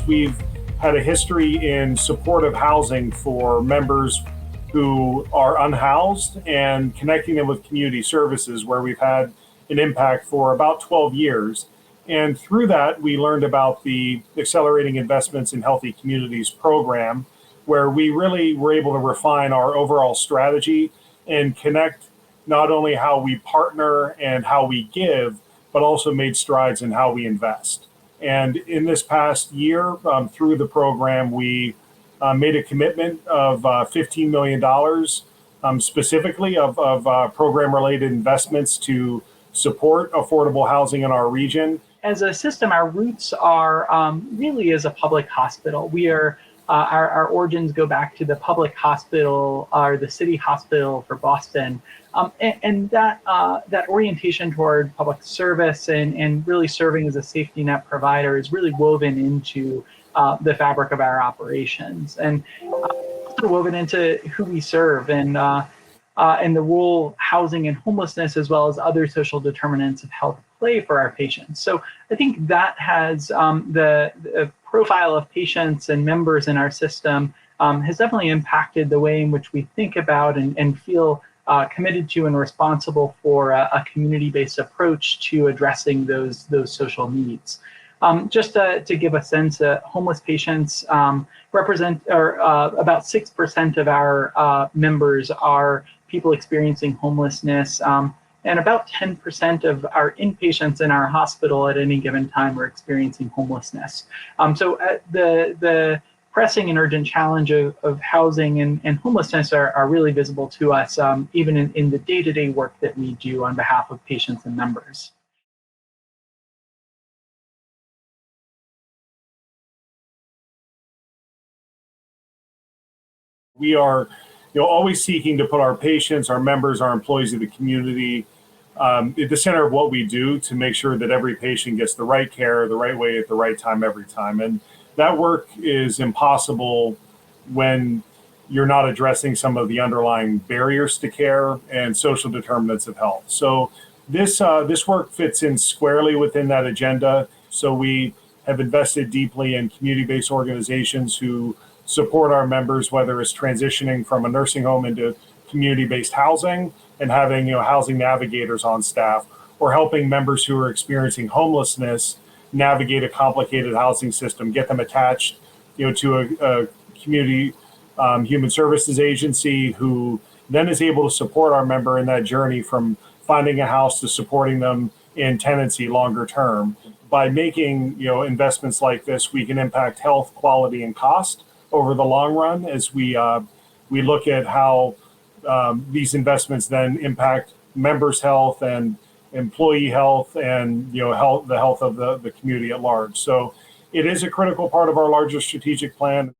We've had a history in supportive housing for members who are unhoused and connecting them with community services, where we've had an impact for about 12 years. And through that, we learned about the Accelerating Investments in Healthy Communities program, where we really were able to refine our overall strategy and connect not only how we partner and how we give, but also made strides in how we invest. And in this past year, through the program, we made a commitment of $15 million specifically of program-related investments to support affordable housing in our region. As a system, our roots are really as a public hospital. We are our origins go back to the public hospital, or the city hospital for Boston, and that orientation toward public service and really serving as a safety net provider is really woven into the fabric of our operations, and also woven into who we serve and the role housing and homelessness, as well as other social determinants of health, play for our patients. So I think that has the profile of patients and members in our system has definitely impacted the way in which we think about and feel committed to and responsible for a community-based approach to addressing those social needs. Just to give a sense, homeless patients represent, or about 6% of our members are people experiencing homelessness, and about 10% of our inpatients in our hospital at any given time are experiencing homelessness. So the pressing and urgent challenge of housing and homelessness are really visible to us, even in the day-to-day work that we do on behalf of patients and members. We are always seeking to put our patients, our members, our employees of the community at the center of what we do, to make sure that every patient gets the right care, the right way, at the right time, every time. And that work is impossible when you're not addressing some of the underlying barriers to care and social determinants of health. So this work fits in squarely within that agenda. So we have invested deeply in community-based organizations who support our members, whether it's transitioning from a nursing home into community-based housing and having housing navigators on staff, or helping members who are experiencing homelessness navigate a complicated housing system, get them attached to a community human services agency, who then is able to support our member in that journey from finding a house to supporting them in tenancy longer term. By making investments like this, we can impact health, quality, and cost over the long run, as we look at how these investments then impact members' health and employee health and the health of the community at large. So it is a critical part of our larger strategic plan.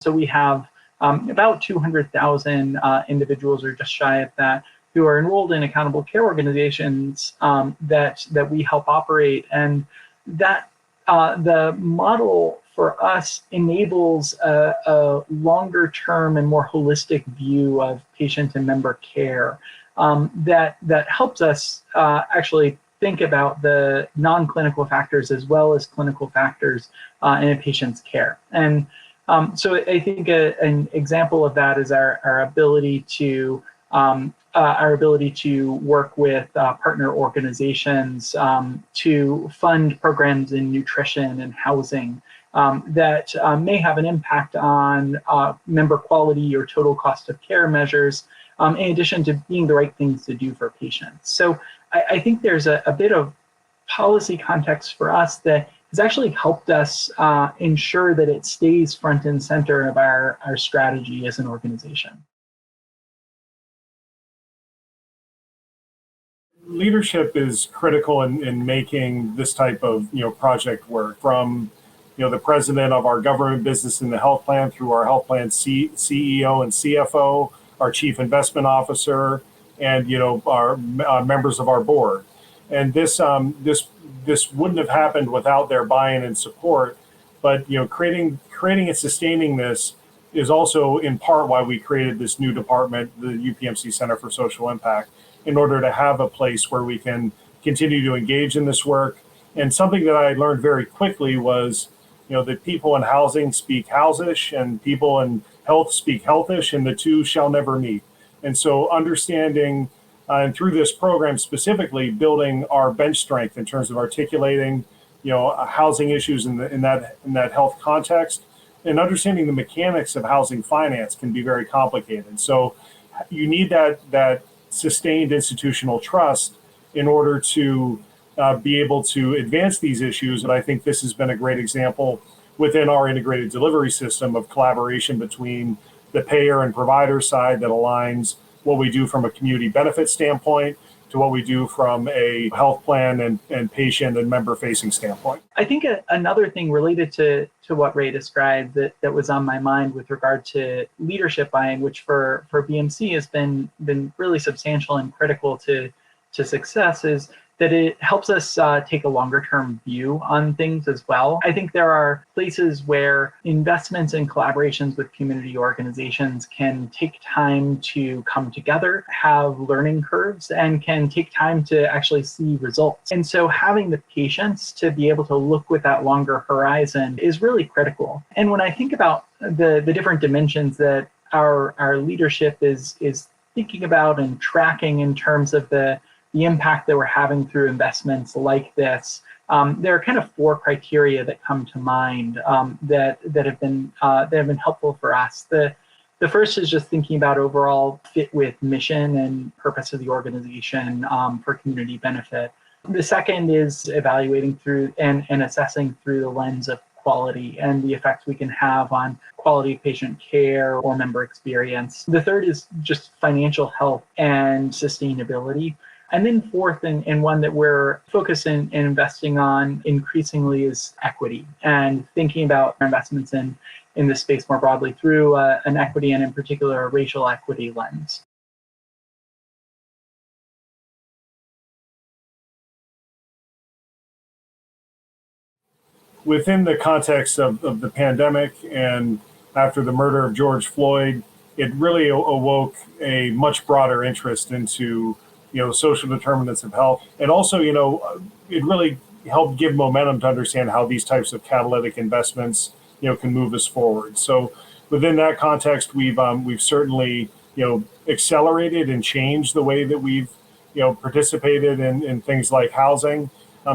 So we have about 200,000 individuals, or just shy of that, who are enrolled in accountable care organizations that we help operate, and that the model for us enables a longer term and more holistic view of patient and member care that helps us actually think about the non-clinical factors as well as clinical factors in a patient's care. And so I think an example of that is our ability to work with partner organizations to fund programs in nutrition and housing that may have an impact on member quality or total cost of care measures, in addition to being the right things to do for patients. So I think there's a bit of policy context for us that has actually helped us ensure that it stays front and center of our strategy as an organization. Leadership is critical in making this type of project work. From the president of our government business in the health plan, through our health plan CEO and CFO, our chief investment officer, and our members of our board. And this wouldn't have happened without their buy-in and support. But creating and sustaining this is also in part why we created this new department, the UPMC Center for Social Impact, in order to have a place where we can continue to engage in this work. And something that I learned very quickly was, that people in housing speak houseish and people in health speak healthish, and the two shall never meet. And so understanding, and through this program specifically, building our bench strength in terms of articulating, housing issues in that health context, and understanding the mechanics of housing finance can be very complicated. So you need that sustained institutional trust in order to be able to advance these issues. And I think this has been a great example within our integrated delivery system of collaboration between the payer and provider side that aligns what we do from a community benefit standpoint to what we do from a health plan and patient and member facing standpoint. I think another thing related to what Ray described that was on my mind with regard to leadership buying, which for BMC has been really substantial and critical to success, is that it helps us take a longer term view on things as well. I think there are places where investments and collaborations with community organizations can take time to come together, have learning curves, and can take time to actually see results. And so having the patience to be able to look with that longer horizon is really critical. And when I think about the different dimensions that our leadership is thinking about and tracking in terms of the impact that we're having through investments like this, there are kind of 4 criteria that come to mind that have been helpful for us. The first is just thinking about overall fit with mission and purpose of the organization for community benefit. The second is evaluating through and assessing through the lens of quality and the effects we can have on quality of patient care or member experience. The third is just financial health and sustainability. And then fourth, and one that we're focusing and investing on increasingly, is equity, and thinking about investments in this space more broadly through an equity and in particular a racial equity lens. Within the context of the pandemic and after the murder of George Floyd, it really awoke a much broader interest into social determinants of health. And also, it really helped give momentum to understand how these types of catalytic investments, can move us forward. So within that context, we've certainly, accelerated and changed the way that we've, participated in things like housing.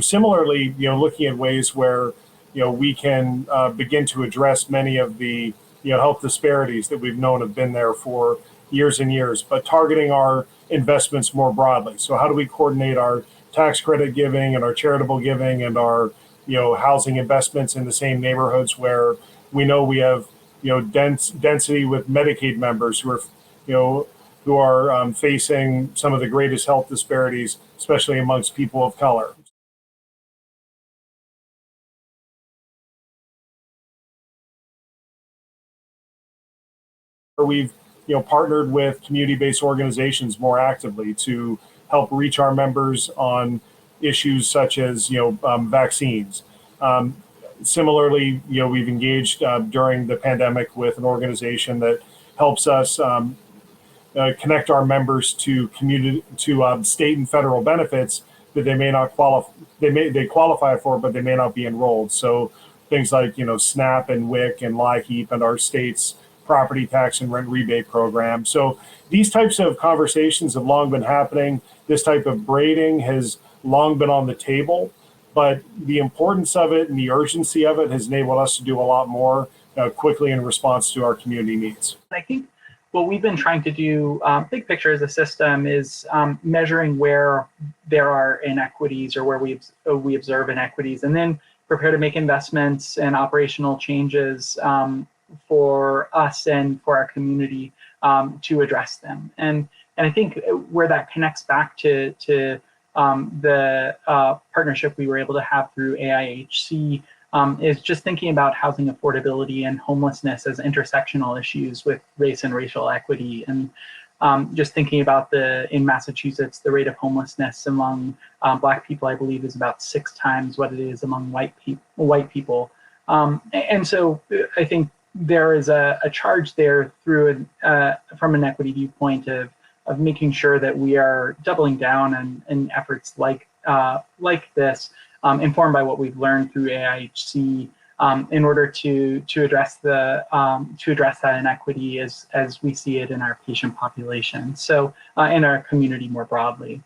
Similarly, looking at ways where, we can begin to address many of the, health disparities that we've known have been there for years and years, but targeting our investments more broadly. So how do we coordinate our tax credit giving and our charitable giving and our housing investments in the same neighborhoods where we know we have density with Medicaid members who are facing some of the greatest health disparities, especially amongst people of color. We've partnered with community-based organizations more actively to help reach our members on issues such as vaccines. Similarly, we've engaged during the pandemic with an organization that helps us connect our members to state and federal benefits that they may not qualify. They qualify for, but they may not be enrolled. So things like SNAP and WIC and LIHEAP and our state's property tax and rent rebate program. So these types of conversations have long been happening. This type of braiding has long been on the table, but the importance of it and the urgency of it has enabled us to do a lot more quickly in response to our community needs. I think what we've been trying to do, big picture as a system, is measuring where there are inequities or where we observe inequities, and then prepare to make investments and operational changes for us and for our community to address them. And I think where that connects back to the partnership we were able to have through AIHC is just thinking about housing affordability and homelessness as intersectional issues with race and racial equity. And just thinking about in Massachusetts, the rate of homelessness among Black people, I believe, is about 6 times what it is among white people. And so I think there is a charge there through from an equity viewpoint of making sure that we are doubling down on efforts like like this, informed by what we've learned through AIHC, in order to address that inequity as we see it in our patient population, so in our community more broadly.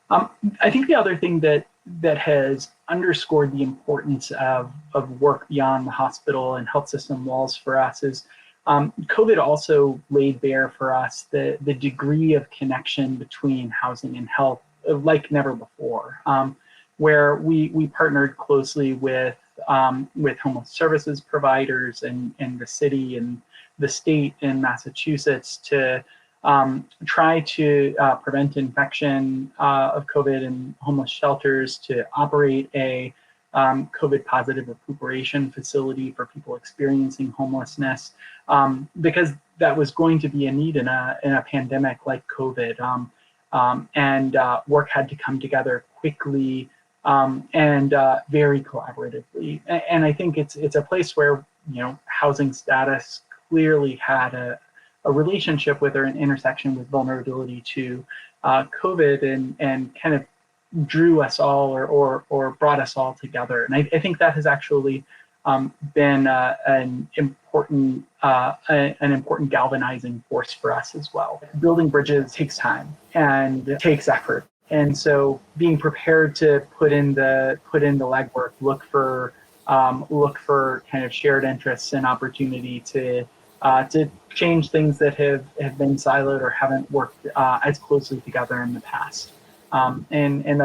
I think the other thing that has underscored the importance of work beyond the hospital and health system walls for us is COVID also laid bare for us the degree of connection between housing and health like never before, where we partnered closely with homeless services providers and the city and the state in Massachusetts to try to prevent infection of COVID in homeless shelters, to operate a COVID positive recuperation facility for people experiencing homelessness, because that was going to be a need in a pandemic like COVID. And work had to come together quickly and very collaboratively. And I think it's a place where, housing status clearly had a relationship with or an intersection with vulnerability to COVID and kind of drew us all or brought us all together. And I think that has actually been an important galvanizing force for us as well. Building bridges takes time and takes effort. And so being prepared to put in the legwork, look for kind of shared interests and opportunity to change things that have been siloed or haven't worked as closely together in the past. And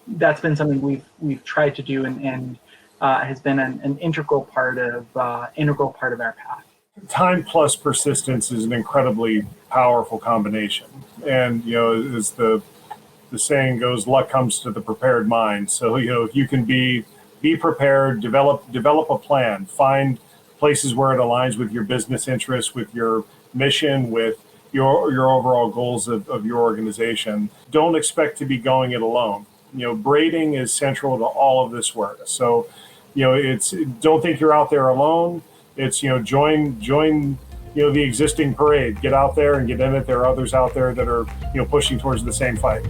that's been something we've tried to do and has been an integral part of our path. Time plus persistence is an incredibly powerful combination, and as the saying goes, luck comes to the prepared mind. So if you can be prepared, develop a plan, find places where it aligns with your business interests, with your mission, with your overall goals of your organization. Don't expect to be going it alone. Braiding is central to all of this work. So, don't think you're out there alone. It's, join the existing parade. Get out there and get in it. There are others out there that are, pushing towards the same fight.